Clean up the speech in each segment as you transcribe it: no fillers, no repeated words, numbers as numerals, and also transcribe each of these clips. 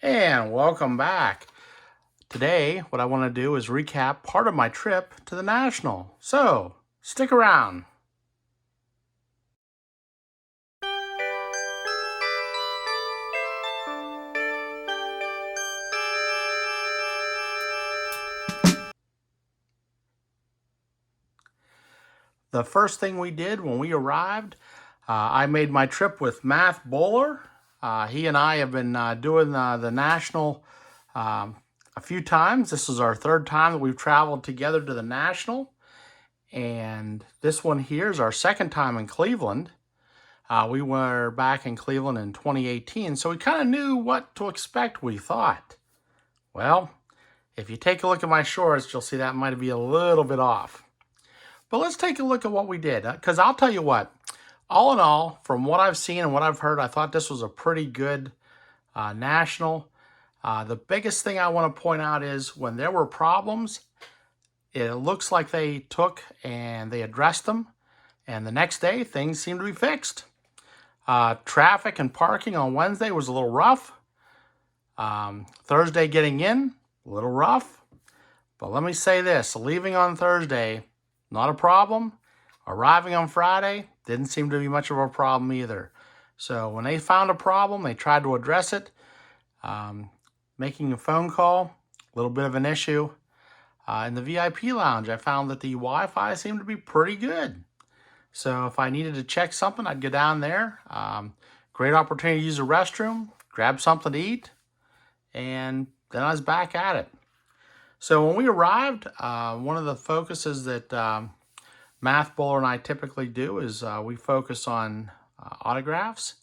And welcome back. Today, what I want to do is recap part of my trip to the National. So, stick around. The first thing we did when we arrived, I made my trip with Math Bowler. He and I have been doing the National a few times. This is our third time that we've traveled together to the National. And this one here is our second time in Cleveland. We were back in Cleveland in 2018, so we kind of knew what to expect, we thought. Well, if you take a look at my shorts, you'll see that might be a little bit off. But let's take a look at what we did, because I'll tell you what, all in all, from what I've seen and what I've heard, I thought this was a pretty good National. The biggest thing I want to point out is when there were problems, it looks like they took and they addressed them, and the next day, things seemed to be fixed. Traffic and parking on Wednesday was a little rough. Thursday getting in, a little rough. But let me say this, leaving on Thursday, not a problem. Arriving on Friday, didn't seem to be much of a problem either. So when they found a problem, they tried to address it. Making a phone call, a little bit of an issue. In the VIP lounge, I found that the Wi-Fi seemed to be pretty good. So if I needed to check something, I'd go down there. Great opportunity to use the restroom, grab something to eat, and then I was back at it. So when we arrived, one of the focuses that Math Bowler and I typically do is we focus on autographs.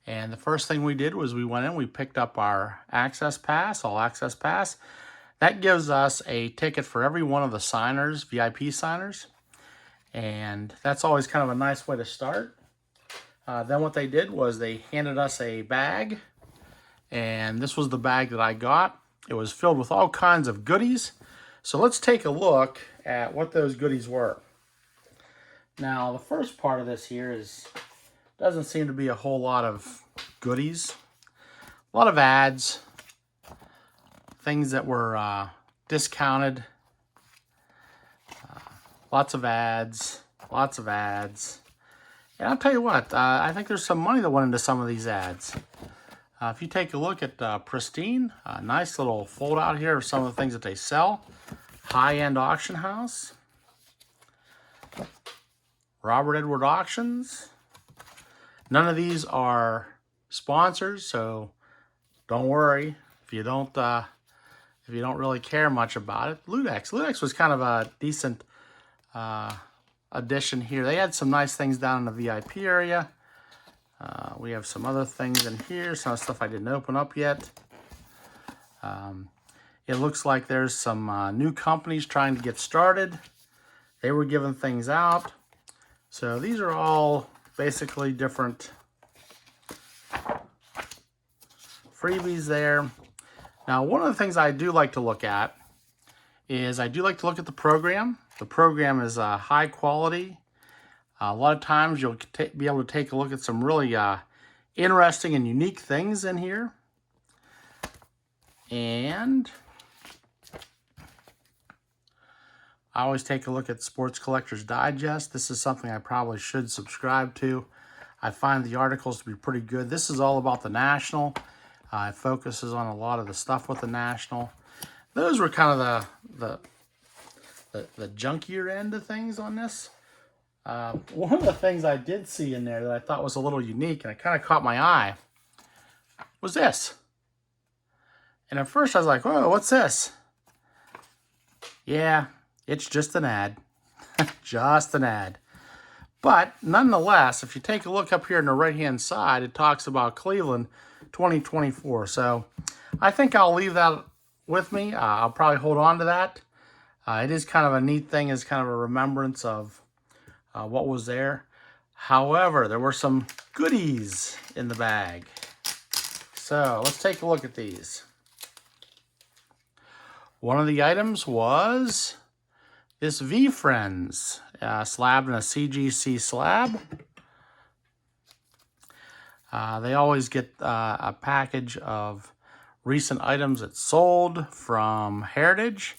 And the first thing we did was we went in, we picked up our access pass, all access pass. That gives us a ticket for every one of the signers, VIP signers. And that's always kind of a nice way to start. Then what they did was they handed us a bag. And this was the bag that I got. It was filled with all kinds of goodies. So let's take a look at what those goodies were. Now, the first part of this here doesn't seem to be a whole lot of goodies. A lot of ads. Things that were discounted. Lots of ads. Lots of ads. And I'll tell you what, I think there's some money that went into some of these ads. If you take a look at Pristine, a nice little fold out here of some of the things that they sell. High-end auction house. Robert Edward Auctions. None of these are sponsors, so don't worry if you don't really care much about it. Ludex was kind of a decent addition here. They had some nice things down in the VIP area. We have some other things in here, some stuff I didn't open up yet. It looks like there's some new companies trying to get started. They were giving things out. So these are all basically different freebies there. Now, one of the things I do like to look at is I do like to look at the program. The program is high quality. A lot of times you'll be able to take a look at some really interesting and unique things in here. And I always take a look at Sports Collector's Digest. This is something I probably should subscribe to. I find the articles to be pretty good. This is all about the National. It focuses on a lot of the stuff with the National. Those were kind of the junkier end of things on this. One of the things I did see in there that I thought was a little unique and it kind of caught my eye was this. And at first I was like, whoa, what's this? Yeah, it's just an ad. Just an ad. But nonetheless, if you take a look up here on the right-hand side, it talks about Cleveland 2024. So I think I'll leave that with me. I'll probably hold on to that. It is kind of a neat thing, as kind of a remembrance of what was there. However, there were some goodies in the bag. So let's take a look at these. One of the items was this V-Friends slab in a CGC slab. They always get a package of recent items that sold from Heritage.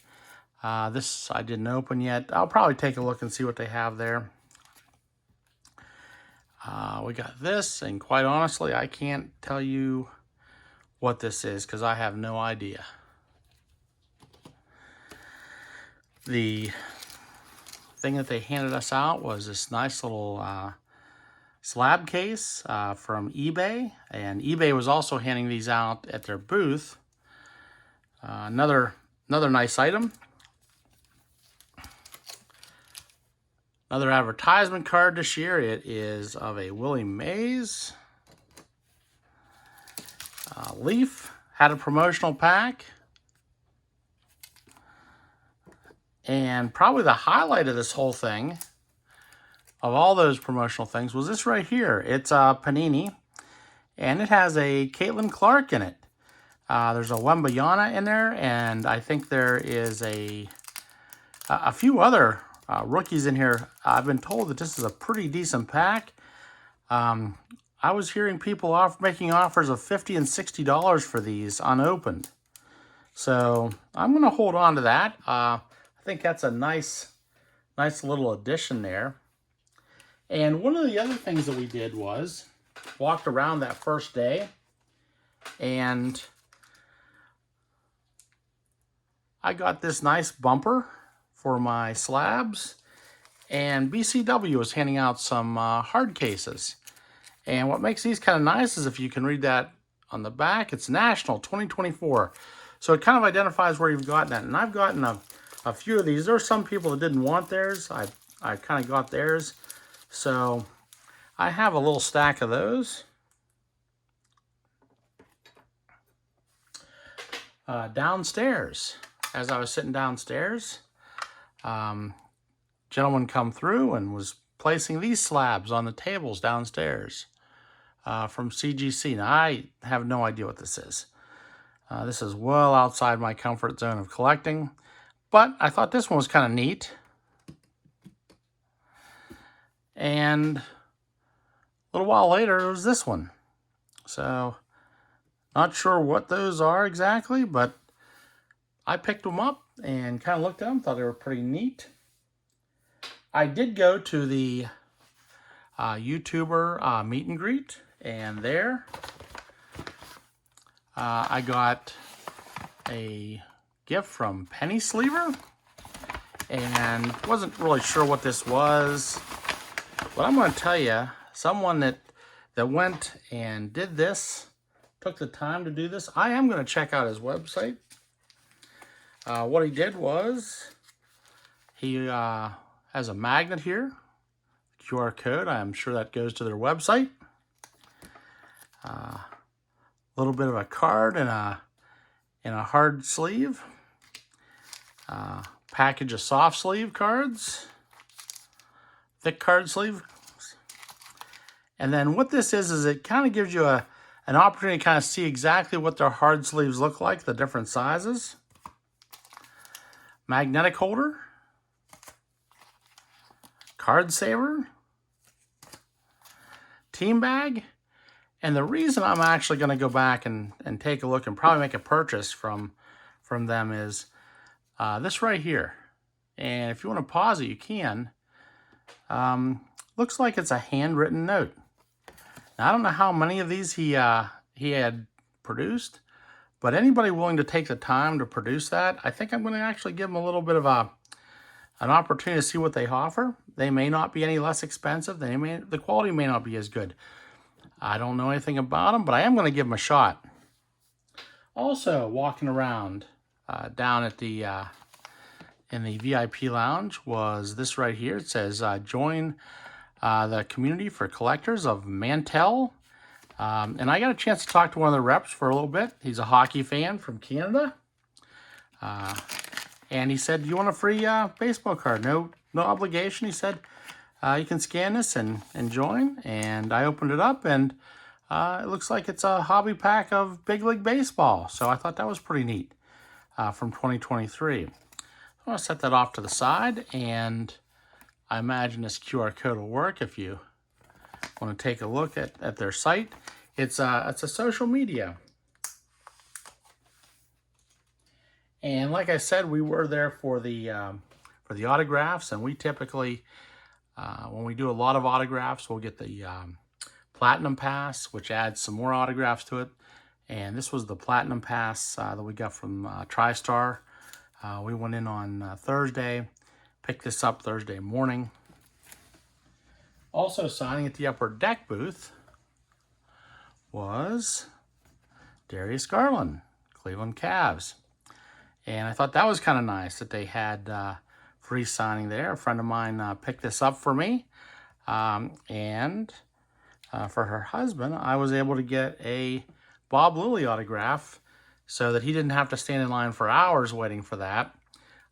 This I didn't open yet. I'll probably take a look and see what they have there. We got this, and quite honestly, I can't tell you what this is because I have no idea. The thing that they handed us out was this nice little slab case from eBay, and eBay was also handing these out at their booth. Another nice item. Another advertisement card this year. It is of a Willie Mays. Leaf had a promotional pack. And probably the highlight of this whole thing, of all those promotional things, was this right here. It's a Panini, and it has a Caitlin Clark in it. There's a Wembayana in there, and I think there is a few other rookies in here. I've been told that this is a pretty decent pack. I was hearing people making offers of $50 and $60 for these unopened. So I'm going to hold on to that. I think that's a nice little addition there. And one of the other things that we did was walked around that first day, and I got this nice bumper for my slabs, and BCW was handing out some hard cases. And what makes these kind of nice is if you can read that on the back, it's National 2024. So it kind of identifies where you've gotten it. And I've gotten a few of these. There are some people that didn't want theirs. I kind of got theirs. So I have a little stack of those. Downstairs, as I was sitting downstairs, gentleman come through and was placing these slabs on the tables downstairs from CGC. Now, I have no idea what this is. This is well outside my comfort zone of collecting, but I thought this one was kind of neat. And a little while later, it was this one. So, not sure what those are exactly, but I picked them up and kind of looked at them, thought they were pretty neat. I did go to the YouTuber meet and greet, and there I got a gift from Penny Sleever, and wasn't really sure what this was, but I'm going to tell you, someone that went and did this, took the time to do this. I am going to check out his website. What he did was he has a magnet here, QR code. I'm sure that goes to their website. A little bit of a card in a hard sleeve. Package of soft sleeve cards. Thick card sleeve. And then what this is it kind of gives you an opportunity to kind of see exactly what their hard sleeves look like, the different sizes. Magnetic holder. Card saver. Team bag. And the reason I'm actually going to go back and take a look and probably make a purchase from them is this right here. And if you want to pause it, you can. Looks like it's a handwritten note. Now, I don't know how many of these he had produced, but anybody willing to take the time to produce that, I think I'm going to actually give them a little bit of an opportunity to see what they offer. They may not be any less expensive. The quality may not be as good. I don't know anything about them, but I am going to give them a shot. Also, walking around down at the in the VIP lounge was this right here. It says, join the community for collectors of Mantel. And I got a chance to talk to one of the reps for a little bit. He's a hockey fan from Canada. And he said, you want a free baseball card? No obligation. He said, you can scan this and join. And I opened it up, and it looks like it's a hobby pack of Big League Baseball. So I thought that was pretty neat from 2023. I'm going to set that off to the side, and I imagine this QR code will work if you want to take a look at their site. It's a social media. And like I said, we were there for the autographs, and we typically, when we do a lot of autographs, we'll get the Platinum Pass, which adds some more autographs to it. And this was the Platinum Pass that we got from TriStar. We went in on Thursday, picked this up Thursday morning. Also signing at the Upper Deck booth was Darius Garland, Cleveland Cavs. And I thought that was kind of nice that they had free signing there. A friend of mine picked this up for me. And for her husband, I was able to get a Bob Lilly autograph so that he didn't have to stand in line for hours waiting for that.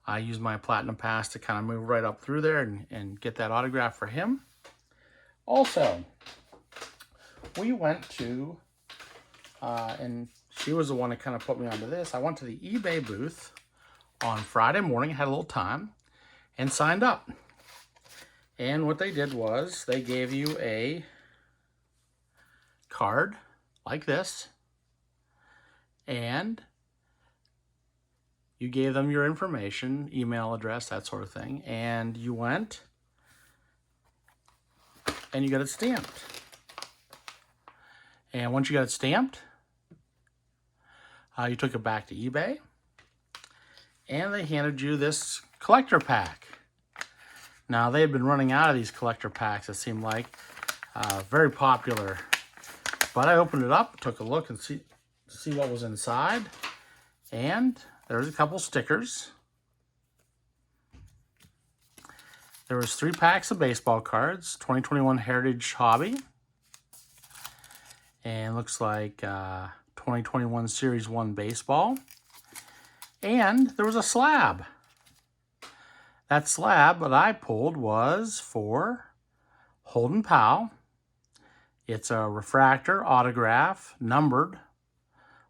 I used my Platinum Pass to kind of move right up through there and get that autograph for him. Also, we went to, and she was the one that kind of put me onto this. I went to the eBay booth on Friday morning, had a little time, and signed up. And what they did was they gave you a card like this, and you gave them your information, email address, that sort of thing, and you went and you got it stamped. And once you got it stamped, you took it back to eBay, and they handed you this collector pack. Now, they had been running out of these collector packs, it seemed like. Very popular. But I opened it up, took a look and see what was inside. And there's a couple stickers. There was 3 packs of baseball cards, 2021 Heritage Hobby. And looks like 2021 Series 1 Baseball. And there was a slab. That slab that I pulled was for Holden Powell. It's a refractor autograph, numbered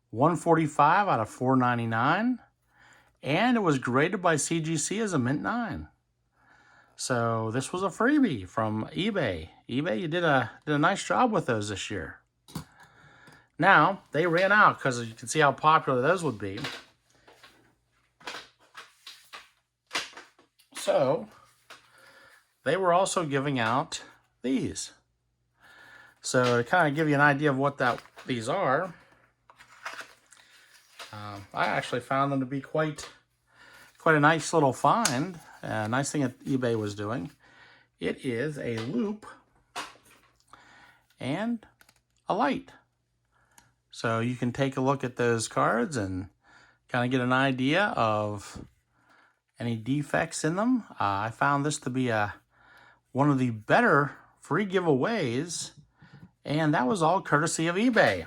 145 out of 499. And it was graded by CGC as a mint 9. So this was a freebie from eBay. eBay, you did a nice job with those this year. Now, they ran out because you can see how popular those would be. So, they were also giving out these. So, to kind of give you an idea of what these are, I actually found them to be quite a nice little find. A nice thing that eBay was doing. It is a loop and a light. So you can take a look at those cards and kind of get an idea of any defects in them. I found this to be one of the better free giveaways, and that was all courtesy of eBay.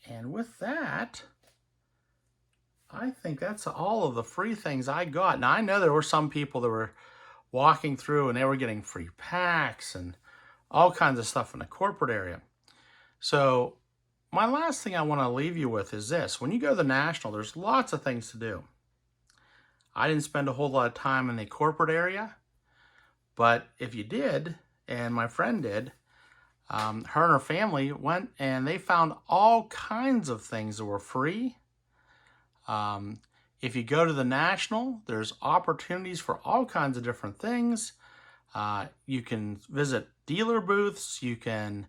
And with that, I think that's all of the free things I got. Now, I know there were some people that were walking through and they were getting free packs and all kinds of stuff in the corporate area. So my last thing I want to leave you with is this. When you go to the National, there's lots of things to do. I didn't spend a whole lot of time in the corporate area, but if you did, and my friend did, her and her family went and they found all kinds of things that were free. If you go to the National, there's opportunities for all kinds of different things. You can visit dealer booths. You can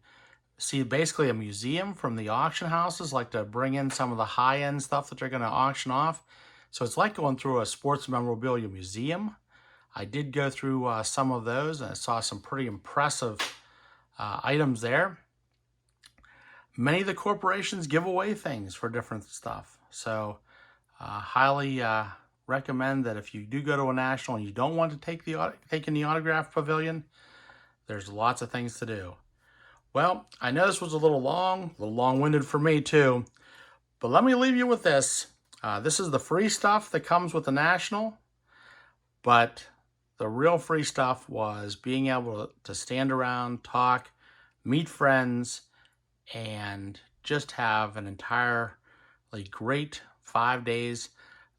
see basically a museum from the auction houses, like to bring in some of the high-end stuff that they're going to auction off. So it's like going through a sports memorabilia museum. I did go through some of those, and I saw some pretty impressive items there. Many of the corporations give away things for different stuff. So highly recommend that if you do go to a National and you don't want to take in the autograph pavilion, there's lots of things to do. Well, I know this was a little long-winded for me too, but let me leave you with this. This is the free stuff that comes with the National, but the real free stuff was being able to stand around, talk, meet friends, and just have an entirely great 5 days.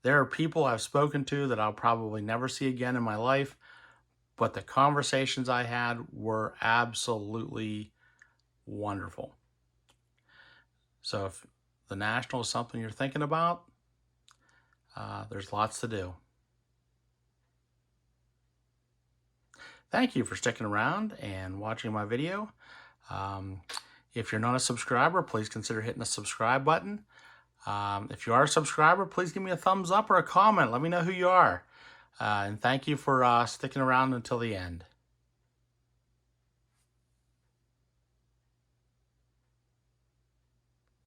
There are people I've spoken to that I'll probably never see again in my life, but the conversations I had were absolutely wonderful. So if the National is something you're thinking about, there's lots to do. Thank you for sticking around and watching my video. If you're not a subscriber, please consider hitting the subscribe button. If you are a subscriber, please give me a thumbs up or a comment. Let me know who you are. And thank you for sticking around until the end.